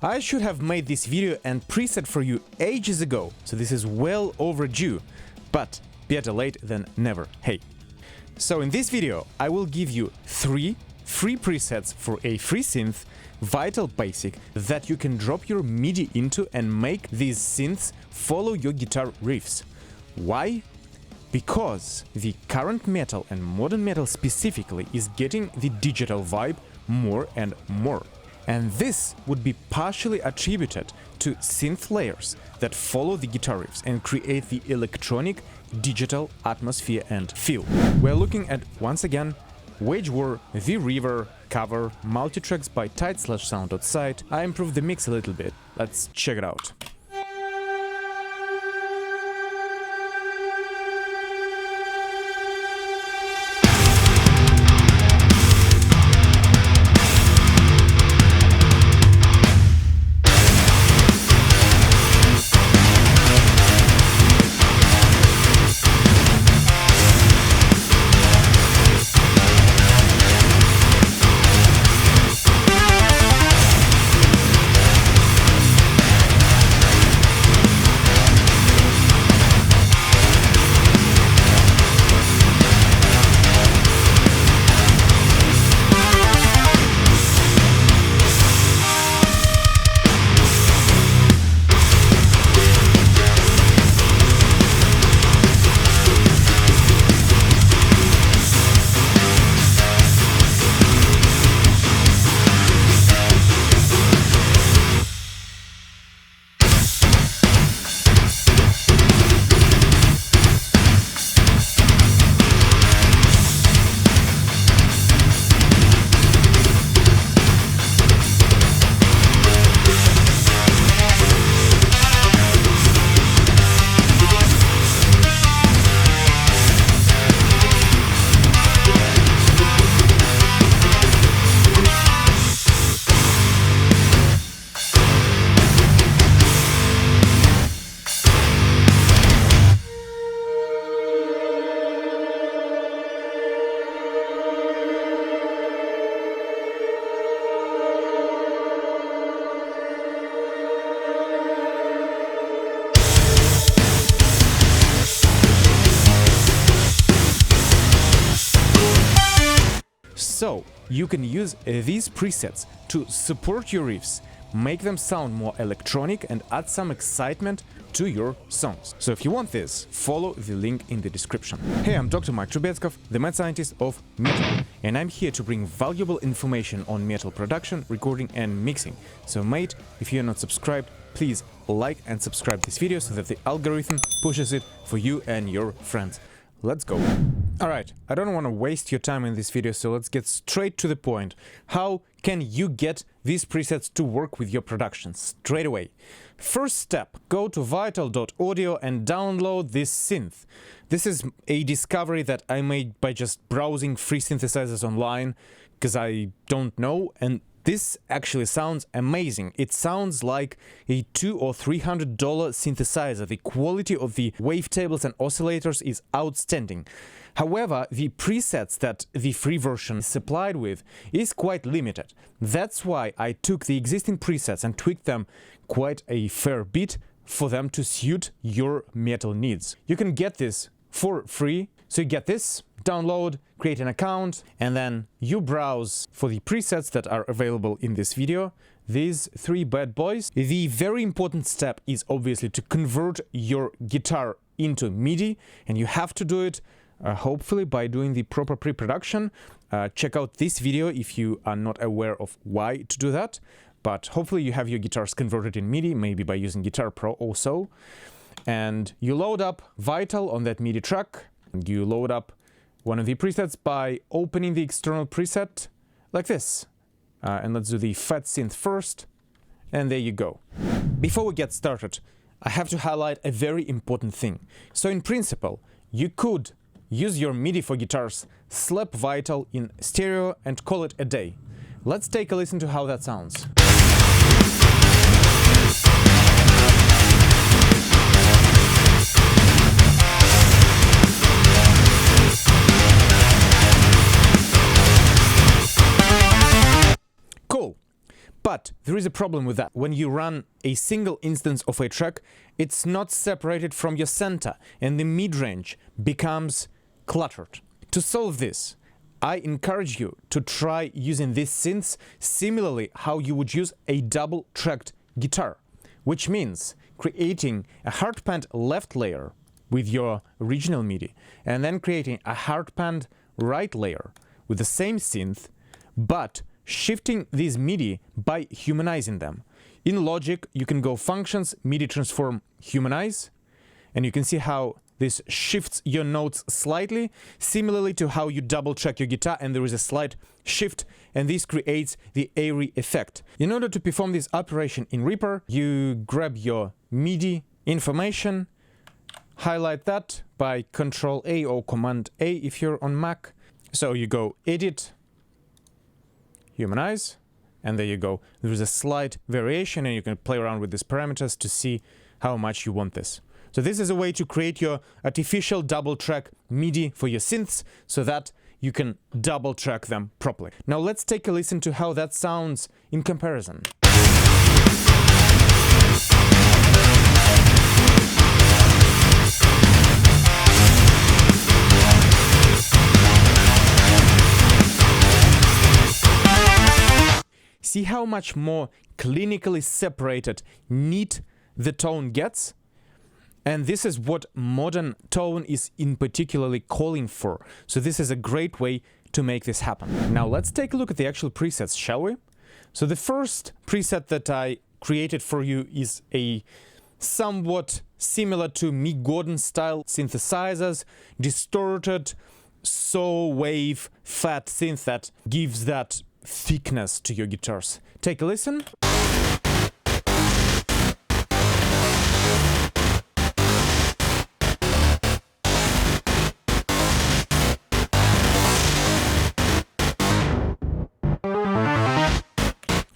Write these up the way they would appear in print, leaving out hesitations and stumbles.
I should have made this video and preset for you ages ago, so this is well overdue, but better late than never, hey. So in this video, I will give you 3 free presets for a free synth, Vital Basic, that you can drop your MIDI into and make these synths follow your guitar riffs. Why? Because the current metal and modern metal specifically is getting the digital vibe more and more. And this would be partially attributed to synth layers that follow the guitar riffs and create the electronic digital atmosphere and feel. We're looking at, once again, Wage War, The River, cover, Multitracks by tight-sound.site. I improved the mix a little bit. Let's check it out. So, you can use these presets to support your riffs, make them sound more electronic and add some excitement to your songs. So if you want this, follow the link in the description. Hey, I'm Dr. Mike Trubetskov, the mad scientist of metal, and I'm here to bring valuable information on metal production, recording and mixing. So mate, if you're not subscribed, please like and subscribe this video so that the algorithm pushes it for you and your friends. Let's go. Alright, I don't want to waste your time in this video, so let's get straight to the point. How can you get these presets to work with your productions straight away? First step, go to vital.audio and download this synth. This is a discovery that I made by just browsing free synthesizers online, because I don't know, and this actually sounds amazing. It sounds like a $200 or $300 synthesizer. The quality of the wavetables and oscillators is outstanding. However, the presets that the free version is supplied with is quite limited. That's why I took the existing presets and tweaked them quite a fair bit for them to suit your metal needs. You can get this for free. So you get this, download, create an account, and then you browse for the presets that are available in this video. These 3 bad boys. The very important step is obviously to convert your guitar into MIDI, and you have to do it hopefully by doing the proper pre-production. Check out this video if you are not aware of why to do that, but hopefully you have your guitars converted in MIDI, maybe by using Guitar Pro also. And you load up Vital on that MIDI track. You load up one of the presets by opening the external preset like this. And let's do the Fat Synth first. And there you go. Before we get started, I have to highlight a very important thing. So in principle, you could use your MIDI for guitars, slap Vital in stereo and call it a day. Let's take a listen to how that sounds. Cool. But there is a problem with that. When you run a single instance of a track, it's not separated from your center, and the mid-range becomes cluttered. To solve this, I encourage you to try using these synths similarly how you would use a double-tracked guitar, which means creating a hard-panned left layer with your original MIDI, and then creating a hard-panned right layer with the same synth, but shifting these MIDI by humanizing them. In Logic, you can go Functions, MIDI Transform, Humanize, and you can see how this shifts your notes slightly, similarly to how you double-track your guitar and there is a slight shift, and this creates the airy effect. In order to perform this operation in Reaper, you grab your MIDI information, highlight that by Ctrl-A or Command-A if you're on Mac. So you go Edit, Humanize, and there you go. There is a slight variation, and you can play around with these parameters to see how much you want this. So this is a way to create your artificial double-track MIDI for your synths so that you can double-track them properly. Now let's take a listen to how that sounds in comparison. See how much more clinically separated, neat the tone gets? And this is what modern tone is in particularly calling for. So this is a great way to make this happen. Now let's take a look at the actual presets, shall we? So the first preset that I created for you is a somewhat similar to Mick Gordon style synthesizers, distorted saw wave fat synth that gives that thickness to your guitars. Take a listen.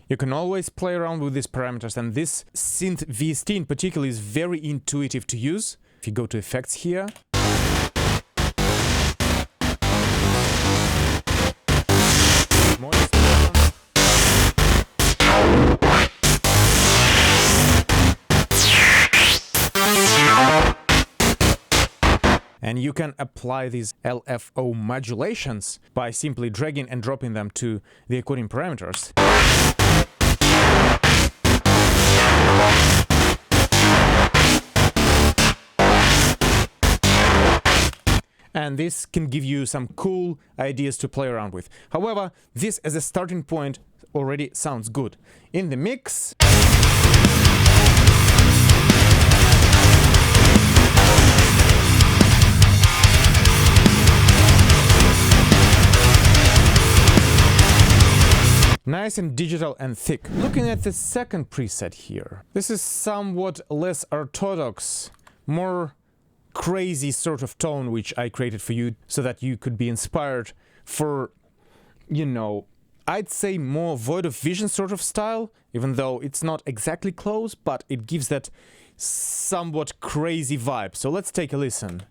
You can always play around with these parameters, and this synth VST in particular is very intuitive to use. If you go to effects here, and you can apply these LFO modulations by simply dragging and dropping them to the according parameters. And this can give you some cool ideas to play around with. However, this as a starting point already sounds good. In the mix, nice and digital and thick. Looking at the second preset here, this is somewhat less orthodox, more crazy sort of tone which I created for you so that you could be inspired for, you know, I'd say more Void of Vision sort of style, even though it's not exactly close, but it gives that somewhat crazy vibe. So let's take a listen.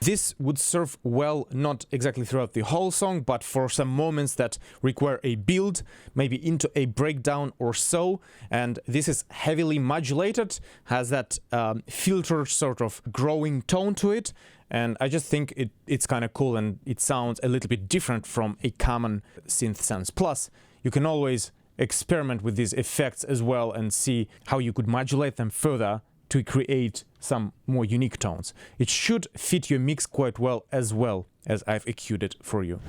This would serve well, not exactly throughout the whole song, but for some moments that require a build, maybe into a breakdown or so. And this is heavily modulated, has that filtered sort of growing tone to it. And I just think it's kind of cool, and it sounds a little bit different from a common synth sounds. Plus, you can always experiment with these effects as well and see how you could modulate them further to create some more unique tones. It should fit your mix quite well as I've EQ'd it for you.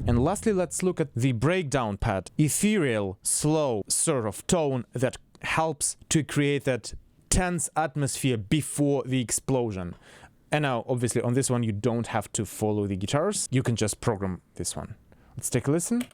And lastly, let's look at the breakdown pad. Ethereal, slow sort of tone that helps to create that tense atmosphere before the explosion. And now, obviously, on this one, you don't have to follow the guitars. You can just program this one. Let's take a listen.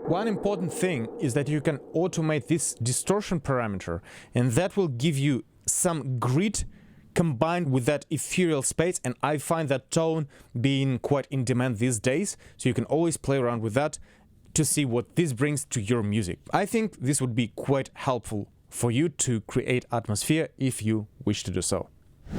One important thing is that you can automate this distortion parameter, and that will give you some grit combined with that ethereal space, and I find that tone being quite in demand these days, so you can always play around with that to see what this brings to your music. I think this would be quite helpful for you to create atmosphere if you wish to do so.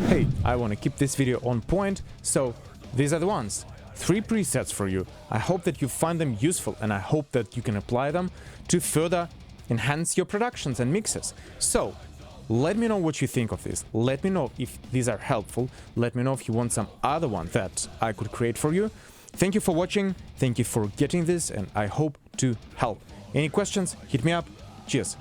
Hey, I want to keep this video on point, so these are the ones. 3 presets for you. I hope that you find them useful, and I hope that you can apply them to further enhance your productions and mixes. So, let me know what you think of this. Let me know if these are helpful. Let me know if you want some other one that I could create for you. Thank you for watching. Thank you for getting this, and I hope to help. Any questions? Hit me up. Cheers.